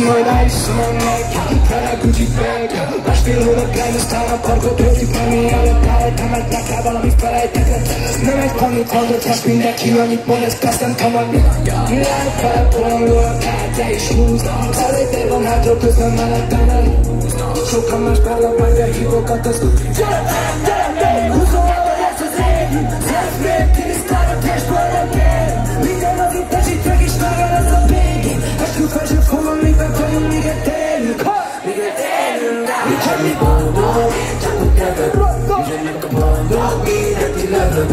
majd ráiszom ennek, vele Gucci bag. Másfél hónap rend, aztán a parkot töltjük, mert mielőtt eltemetnek rá valami felejtetlen. Nem egy panit hallott, most mindenki annyit mond, ez kezdtem tamadni. Világ felpolangol a kártya és húznak, előttél van hátra, közben mellettem el. Sokan más párlap, majd elhívokat, az húzom, hogy ez az ég, self-made, tisztán a testből a kér. Minden az itt esít, meg is nagyon ez a végén. Esküv fel sem fogom, miben vagyunk, míget élünk. Míget élünk, nincs semmi boldog, csak úgy neved. Nincsenek a boldog, mindenki lövök.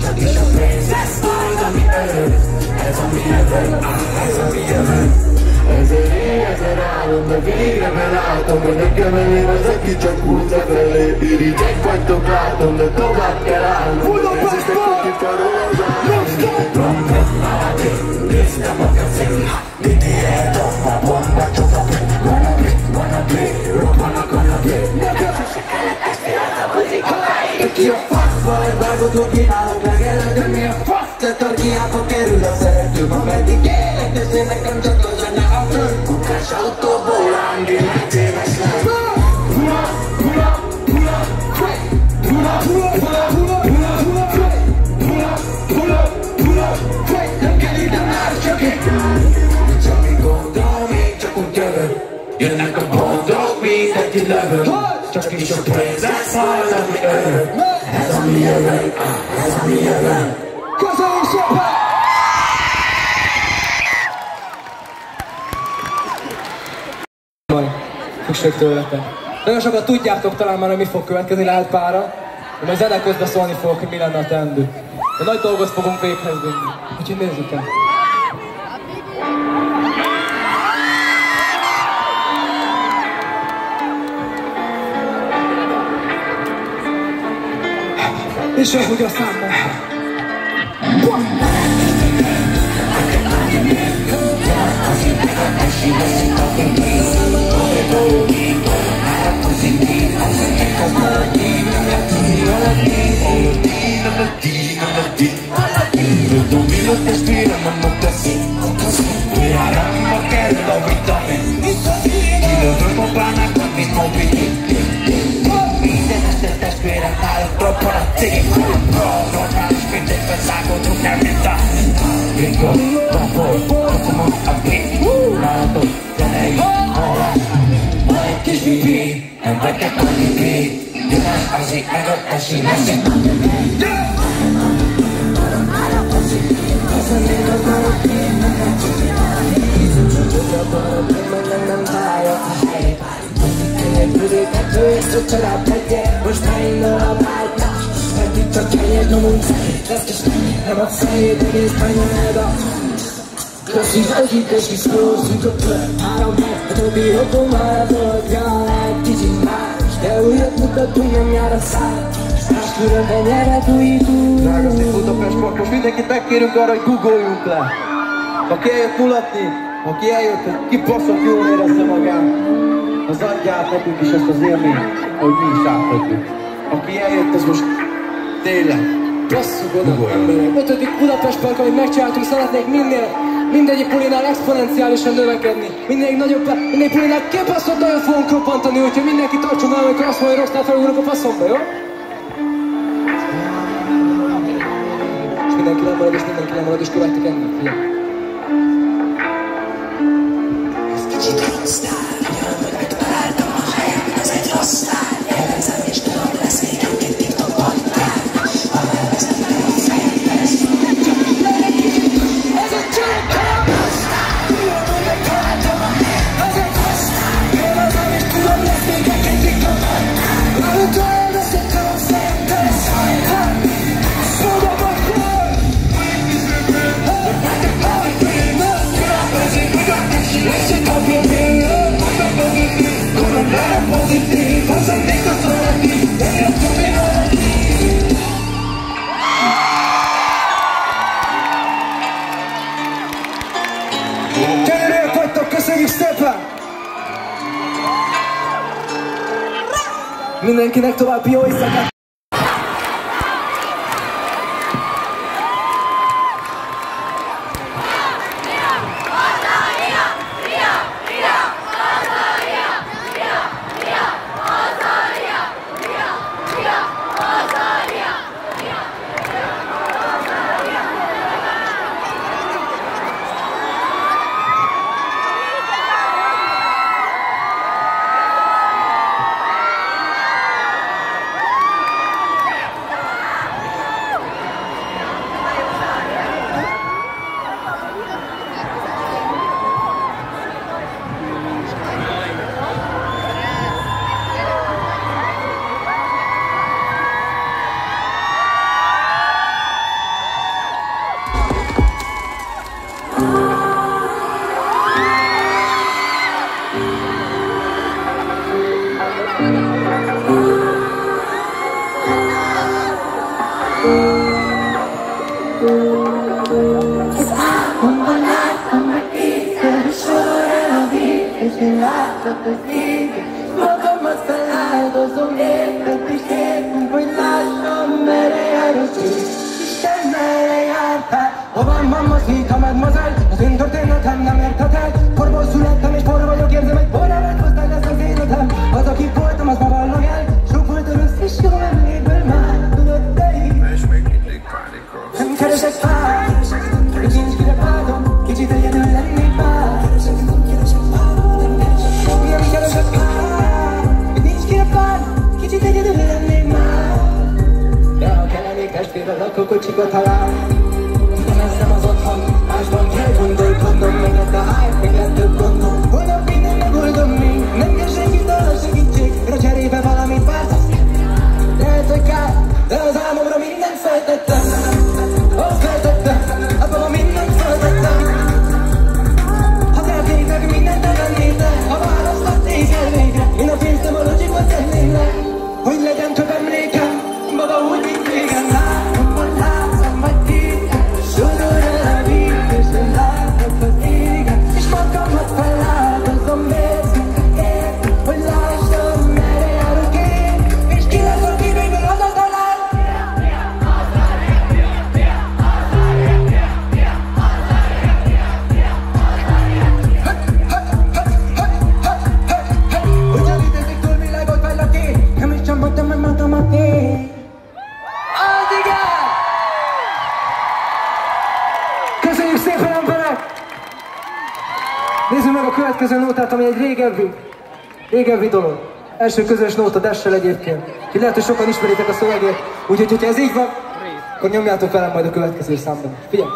Csak is a pénz lesz majd, ami örök. Ez ami jövök, ez ami jövök. Ezer ég, ezer álom, de végre belátom, hogy nekem elég az, aki csak húzza felé. Irigyek vagytok, látom, de tovább kell állnom. Ez is nekünk kifarol az állam. Néztem a kezét, Didier, a bomba csopapé. Wanna be, nekem sose kellett ezt félretabudni kakáig. Te ki a fasz vagy, vágodó kínálok legelőtt, de mi a fasz? Letargiába kerül a szeretőm, ameddig élek, de nekem csak a zene a fő. Kukás autóból lángi, 4 éves lány. Pula, pula, pula, pula, pula, pula, pula, pula, pula, pula, pula, pula, pula, nem kell ide már csak egy. Nincs ami gondol, még csak úgy jövök. Jönnek a boldog, mindenki lövök. Csak is a pénz lesz majd, ami örök. Ez ami jövök, ez ami jövök. Köszönjük szépen! Majd függség tőletek. Nagyon sokat tudjátok talán már, hogy mi fog következni, lehet pára. De majd zene közben szólni fogok, hogy mi lenne a teendő. De nagy dolgot fogunk véghez vinni. Úgyhogy nézzük el. És ahogy a számban. Domino testvérem a moktaszi, Járamba kerül a vitamin. Kilövöm a bánákat, mint mobil. Minden este testvérem náluk roppan a cég. Normális mindegyben szágodunk, nem mint a Ringo, rapol, kapom a beat. Nálatok zenei hallás. Van egy kis bibi, nem vegyek a bibi. Jönnek az így meg a tesi leszik. Köszönjük a barok énnek. Csúcsot a barok én meg nem találja a helyét. Egy büdétető és csodát tegye. Most beindul a váltás. Mert itt csak kenyér nyomunk szemét. Lesz kis nem a fejét egész bányáda. Köszi az ütés is rózsik a kör. 3 hely, a többi rokon már volt. Ja, egy kicsit más. De újat mutatunk, nem jár a száll. Máskülönben nyeret újítunk. Drága szép Budapest Parkos, mindenkit megkérünk arra, hogy guggoljunk le. Aki eljött mulatni, aki eljött, hogy kibaszott jól érezze magát, az adja át nekünk is ezt az élményt, hogy mi is átadjuk. Aki eljött, az most tényleg Basszuk oda, emberek. 5. Budapest Park, amit megcsináltunk, szeretnék mindegyik pulinál exponenciálisan növekedni. Mindegyik pulinál kibaszott nagyon fogunk roppantani, úgyhogy mindenki tartson el, amikor azt mondja, hogy rossztál felugrok a faszomba, jó? És mindenki lemarad, és követtek ennek, figyelj. Ez kicsit rossz sztár, ugyanúgy megtaláltam a helyem, ez egy rossz sztár. Jelenzem és tudom lesz még egy TikTokban már. Ha elveszem meg a fejem, lesz. Ez egy csőkkel rossz sztár, ugyanúgy megtaláltam a helyem, ez egy rossz sztár. Jelenzem és tudom lesz még egy TikTokban már. Ahogy elveszem a fejem, lesz. Gyerek vagytok, köszönjük szépen! Mindenkinek további jó éjszakát! én látok az éget, magamat feláldozom, érted és értem, hogy lássam, merre jár az ég. Isten, merre jártál? Hova mamma szít, ha megmozaj? Az én történetem nem értheted. Porból születtem és por vagyok, érzem, egy porra meghoztál, lesz az életem. Az, aki voltam, az ma vallom el. Sok volt a rossz és jó emlékből már tudod te is. Nem keresek párt, hogy nincs kire pártom, kicsit egyedül lennék már. Nem keresek párt, hogy nincs kire pártom, kicsit egyedül lennék már. De ha kellenék testvére, lakókocsikat talál. Nem az otthon, másban kell gondolkodnom, meg lett a hype, meg lett több gondom. Holnap minden megoldom még, nem kell senkitől a segítségre, cserébe valamit váltasz. Lehet, hogy kár, de az álmomra mindent feltettem. Azt feltettem, abban mindent feltettem. Ha tehetnék meg mindent elvennék le, ha választott téged végre, én a pénzt nem a logikot tenném le. Hogy legyen több emlékem, maga úgy, mint régen. Látom, hogy látszom, vagy téged, sodor el a víz, és én látok az éget, és magamat feláldozom, érzem, hogy lássam, merre járok én, és ki lesz, aki végül oda talál. Ugyan idézik túl világot vajlak én, nem is csampatom meg magamat én. Az igen! Köszönjük szépen, emberek! Nézzük meg a következő nótát, ami egy régebbi dolog. Első közös nóta Dash-sel egyébként. Úgyhogy lehet, hogy sokan ismeritek a szövegét. Úgyhogy, hogyha ez így van, akkor nyomjátok velem majd a következő számban. Figyelj!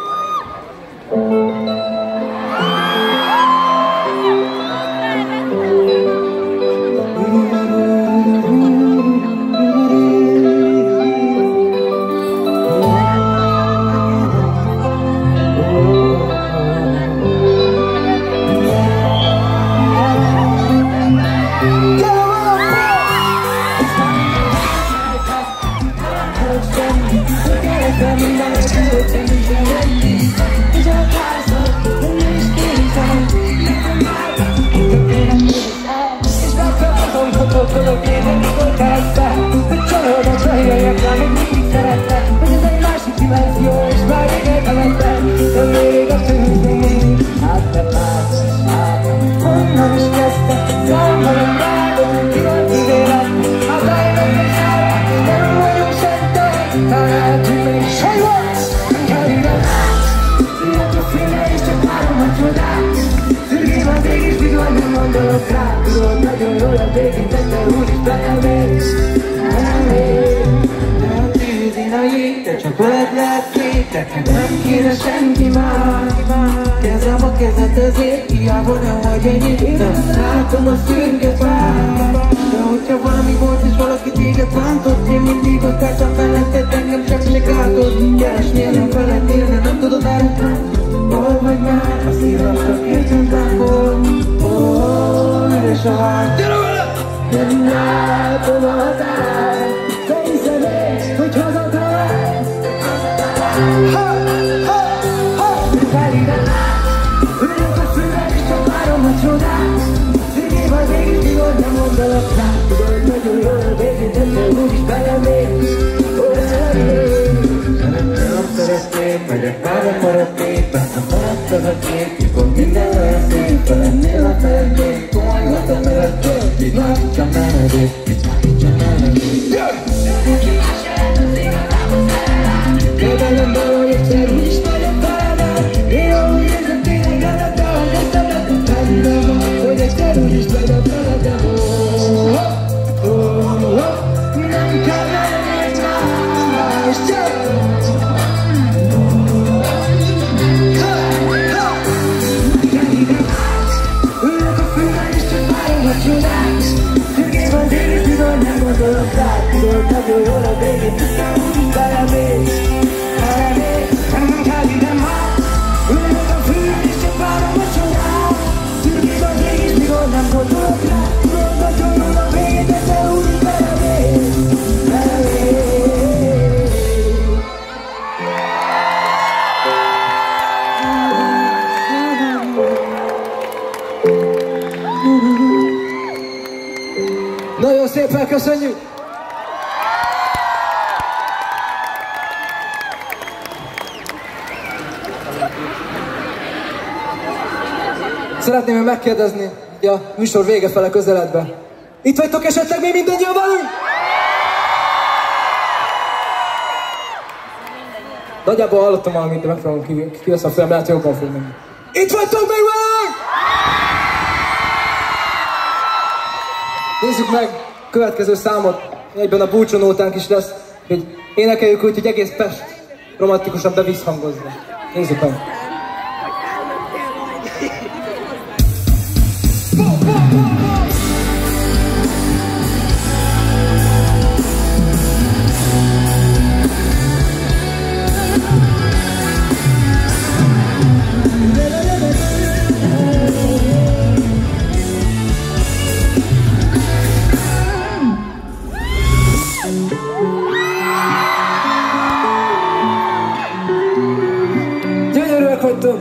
Csak veled lehet kétek, nem kéne senki már. Kezem a kezed azért, hiába nem vagy ennyi. Nem látom a szürke fát. De hogyha valami volt és valaki téged bántott, én mindig ott álltam feletted, engem csak se gátolt. Keresnél, nem felettél, de nem tudod elutni. Hol vagy már, a szívem csak értem tápol. Üres a ház, nem látom a határ. Te hiszed el, hogy hazatalálsz. Ülök a szüveg, és csak várom a csodát. Szügé vagy mégis igaz, nem mondalak rá. Tudod, nagyon jól a végét, de úgyis belemész. Nem szeretnék, megyek már nem maradnék. Persze maradtad a kép, mikor minden olyan szép. Ha lennél a felnőtt, komolygatom előtt. Így nagyja menedék, így nagyja menedék. Kövelemben, hogy egyszer úgyis vagyok feladás. Én úgy érzem tényleg előtte, hogy eszembe tudtam, hogy egyszer úgyis vagyok feladás. Nem kell lenni más, csak ülök a fülben, és csak várom a csodát. Szürgén van téged, tudom, nem gondolok rád. Tudod, nagyon jól a végét, tudtam, úgyis belemész. Nem kell ide már. Ülök a fülben, és csak várom a csodát. Szürgén van téged, tudom, nem gondolok rád. Tudod, nagyon jól a végét, de te úgyis belemész. Nagyon szépen köszönjük! Szeretném én megkérdezni, hogy a műsor vége fele közeledve. Itt vagytok esetleg még mindannyian velünk? Nagyjából hallottam valamit, de megpróbálom kiveszem a film, lehet jobban fog menni. Itt vagytok még velünk! Nézzük meg a következő számot, egyben a búcsúnótánk is lesz, hogy énekeljük úgy, hogy egész Pest romantikusan bevízhangozva. Nézzük meg! Gyönyörűek vagytok!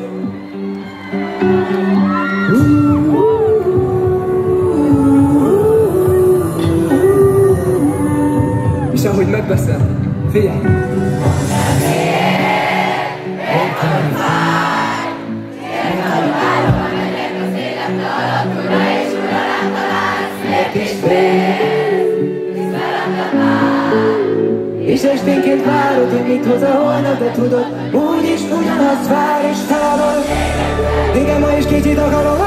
És ahogy megbeszél, figyelj! És esténként várod, hogy mit hoz a holnap, de tudod, úgyis ugyanazt vár és távol. Igen, ma is kicsit akarom,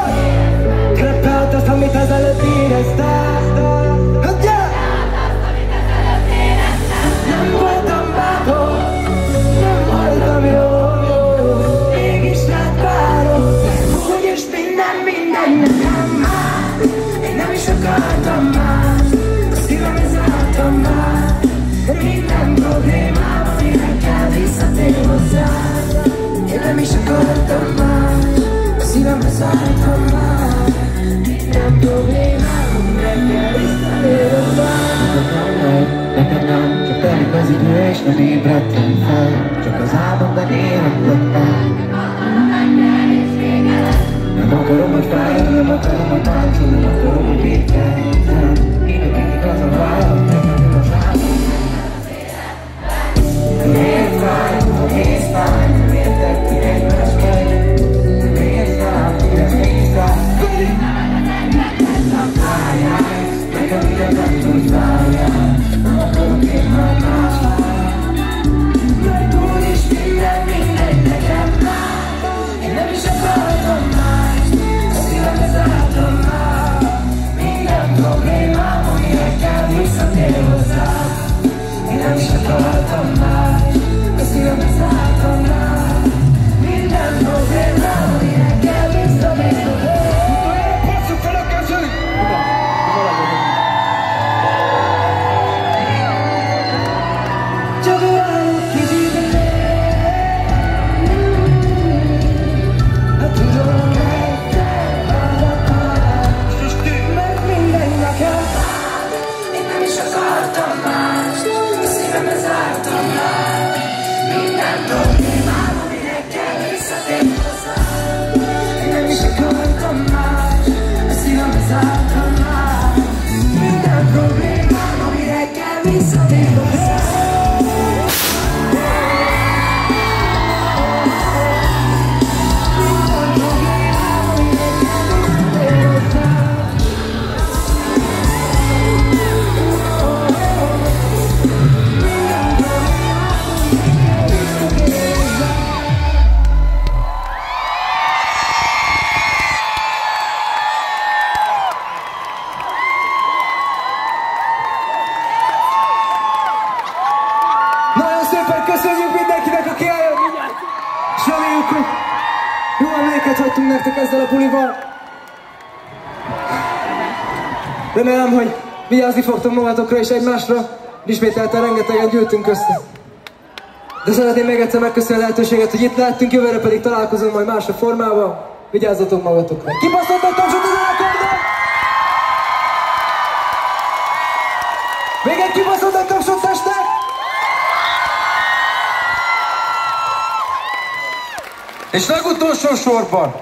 kreppelt azt, amit ezelőtt éreztem. Hát gyere! Nem voltam bátor, nem voltam jó, mégis rád várok. Úgyis minden nekem már, én nem is akartam más, a szívem ezáltal már. Minden problémám, amire kell visszatér hozzád. Én nem is akartam más, a szívembe szálltam már. Minden problémám, amire kell visszatér hozzád. Nekem nem, csak telik az idő és nem ébredtem fel. Csak az álmomban érettek el. Nem akarom, hogy fájjon, nem akarom, hogy táncol, nem akarom, hogy védkezzen. Én akik igazan vállom, nekem az álmom. Miért várjuk, kész várj, nem értek ki egymás kell. Miért várjuk, hogy ez kész várj. Nekem igazán tudsz várjál, nem akarok én már más. Mert úgyis minden nekem már. Én nem is akartam más, a szívembe zártam már. Minden problémám, amire kell visszatér hozzá. Én nem is akartam más, a szívembe zártam már. Minden problémám, amire kell visszatér hozzá. Passzuk fel a kezünk! Csak várok kicsit. Hát tudom, hogy te akarsz, mert minden nekem. Én nem is akartam más, a szívembe zártam már. Minden problémám, amire kell visszatér hozzá. Én nem is akartam más, a szívembe zártam már. Minden problémám, amire kell visszatér hozzá. Nagyon szépen köszönjük mindenkinek, aki eljött! És reméljük, hogy jó emléket hagytunk nektek ezzel a bulival. Remélem, hogy vigyázni fogtok magatokra és egymásra. Ismételten rengetegen gyűltünk össze. De szeretném még egyszer megköszönni a lehetőséget, hogy itt lehettünk, jövőre pedig találkozunk majd más a formában. Vigyázzatok magatokra. Kibaszottak tapsot az elkordon! Még egy kibaszottak tapsot testek! És legutolsó sorban